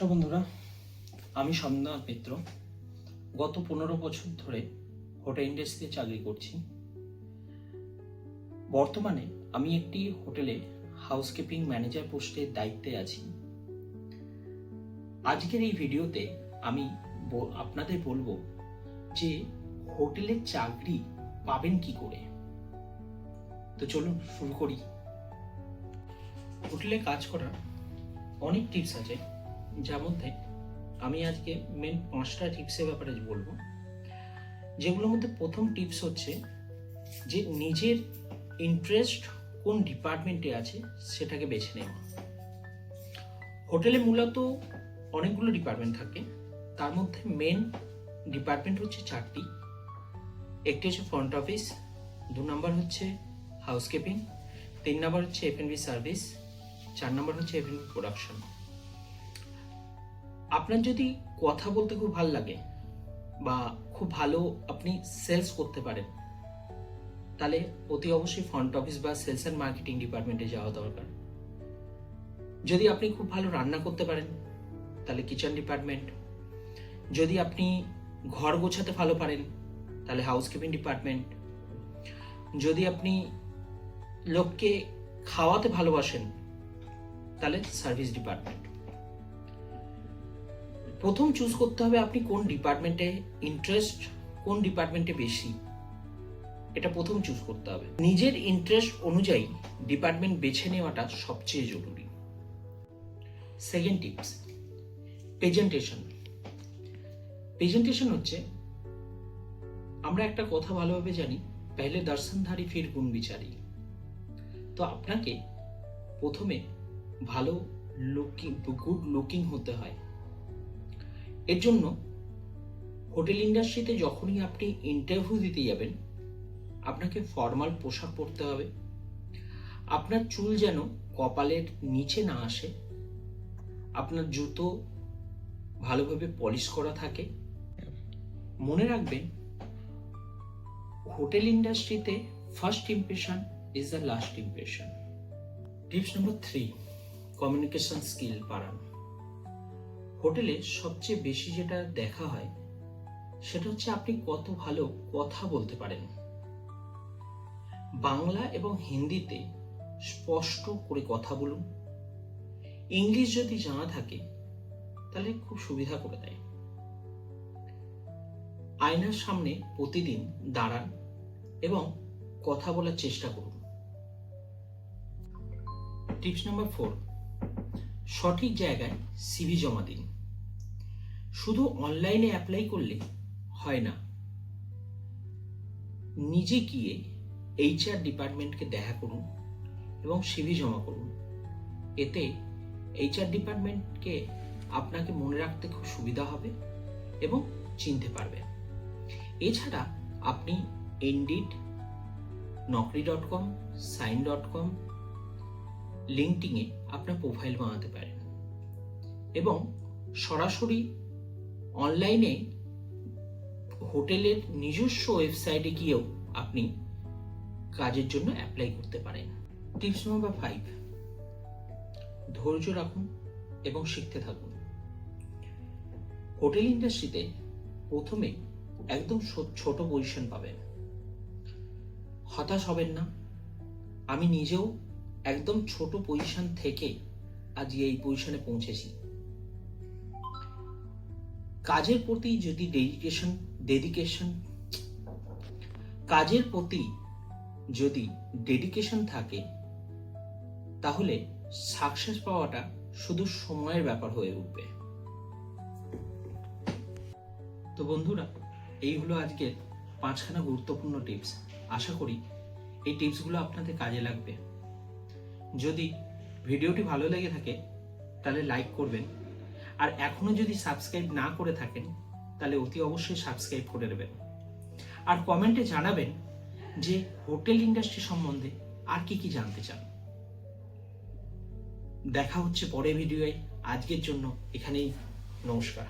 বন্ধুরা, আমি সোমনাথ মিত্র। গত 15 বছর ধরে হোটেল ইন্ডাস্ট্রিতে চাকরি করছি। বর্তমানে আমি একটি হোটেলে হাউসকিপিং ম্যানেজার পোস্টের দায়িত্বে আছি। আজকের এই ভিডিওতে আমি আপনাদের বলবো যে হোটেলে চাকরি পাবেন কি করে। তো চলুন শুরু করি। হোটেলে কাজ করার অনেক টিপস আছে, যার মধ্যে আমি আজকে মেন 5টা টিপসের ব্যাপারে বলবো। যেগুলোর মধ্যে প্রথম টিপস হচ্ছে যে নিজের ইন্টারেস্ট কোন ডিপার্টমেন্টে আছে সেটাকে বেছে নেওয়া। হোটেলে মূলত অনেকগুলো ডিপার্টমেন্ট থাকে, তার মধ্যে মেন ডিপার্টমেন্ট হচ্ছে 4টি। একটি হচ্ছে ফ্রন্ট অফিস, 2 নম্বর হচ্ছে হাউসকিপিং, 3 নম্বর হচ্ছে F&B সার্ভিস, 4 নম্বর হচ্ছে F&B প্রোডাকশন। আপনার যদি কথা বলতে খুব ভালো লাগে বা খুব ভালো আপনি সেলস করতে পারেন, তাহলে অতি অবশ্যই ফ্রন্ট অফিস বা সেলস অ্যান্ড মার্কেটিং ডিপার্টমেন্টে যাওয়া দরকার। যদি আপনি খুব ভালো রান্না করতে পারেন তাহলে কিচেন ডিপার্টমেন্ট। যদি আপনি ঘর গোছাতে ভালো পারেন তাহলে হাউসকিপিং ডিপার্টমেন্ট। যদি আপনি লোককে খাওয়াতে ভালোবাসেন তাহলে সার্ভিস ডিপার্টমেন্ট। প্রথম চুজ করতে হবে আপনি কোন ডিপার্টমেন্টে ইন্টারেস্ট, কোন ডিপার্টমেন্টে বেশি, এটা প্রথম চুজ করতে হবে। নিজের ইন্টারেস্ট অনুযায়ী ডিপার্টমেন্ট বেছে নেওয়াটা সবচেয়ে জরুরি। Second tips, presentation. প্রেজেন্টেশন হচ্ছে, আমরা একটা কথা ভালোভাবে জানি, পেহলে দর্শনধারী ফির গুণ বিচারি। তো আপনাকে প্রথমে ভালো গুড লুকিং হতে হয়। এর জন্য হোটেল ইন্ডাস্ট্রিতে যখনই আপনি ইন্টারভিউ দিতে যাবেন, আপনাকে ফর্মাল পোশাক পরতে হবে। আপনার চুল যেন কপালের নিচে না আসে, আপনার জুতো ভালোভাবে পলিশ করা থাকে। মনে রাখবেন, হোটেল ইন্ডাস্ট্রিতে first impression is the last impression. Tips number 3, communication skill বাড়ানো। হোটেলে সবচেয়ে বেশি যেটা দেখা হয় সেটা হচ্ছে আপনি কত ভালো কথা বলতে পারেন। বাংলা এবং হিন্দিতে স্পষ্ট করে কথা বলুন। ইংলিশ যদি জানা থাকে তাহলে খুব সুবিধা করে দেয়। আয়নার সামনে প্রতিদিন দাঁড়ান এবং কথা বলার চেষ্টা করুন। টিপস নাম্বার 4, সঠিক জায়গায় সিভি জমা দিন। শুধু অনলাইনে অ্যাপ্লাই করলে হয় না, নিজে গিয়ে HR ডিপার্টমেন্টকে দেখা করুন এবং সিভি জমা করুন। এতে HR ডিপার্টমেন্টকে আপনাকে মনে রাখতে খুব সুবিধা হবে এবং চিনতে পারবেন। এছাড়া আপনি ইনডিড, naukri.com, sign.com, লিঙ্কডইনে আপনার প্রোফাইল বানাতে পারেন এবং সরাসরি অনলাইনে হোটেলের নিজস্ব ওয়েবসাইটে গিয়েও আপনি কাজের জন্য অ্যাপ্লাই করতে পারেন। টিপস নাম্বার 5, ধৈর্য রাখুন এবং শিখতে থাকুন। হোটেল ইন্ডাস্ট্রিতে প্রথমে একদম ছোট পজিশন পাবেন, হতাশ হবেন না। আমি নিজেও একদম ছোট পজিশন থেকে আজ এই পজিশনে পৌঁছেছি। কাজের প্রতি যদি ডেডিকেশন থাকে তাহলে সাকসেস পাওয়াটা শুধু সময়ের ব্যাপার হয়ে উঠবে। তো বন্ধুরা, এই হলো আজকের 5খানা গুরুত্বপূর্ণ টিপস। আশা করি এই টিপসগুলো আপনাদের কাজে লাগবে। যদি ভিডিওটি ভালো লেগে থাকে তাহলে লাইক করবেন, আর এখনো যদি সাবস্ক্রাইব না করে থাকেন তাহলে অতি অবশ্যই সাবস্ক্রাইব করে নেবেন। আর কমেন্টে জানাবেন যে হোটেল ইন্ডাস্ট্রি সম্বন্ধে আর কি জানতে চান। দেখা হচ্ছে পরের ভিডিওয়ে। আজকের জন্য এখানেই, নমস্কার।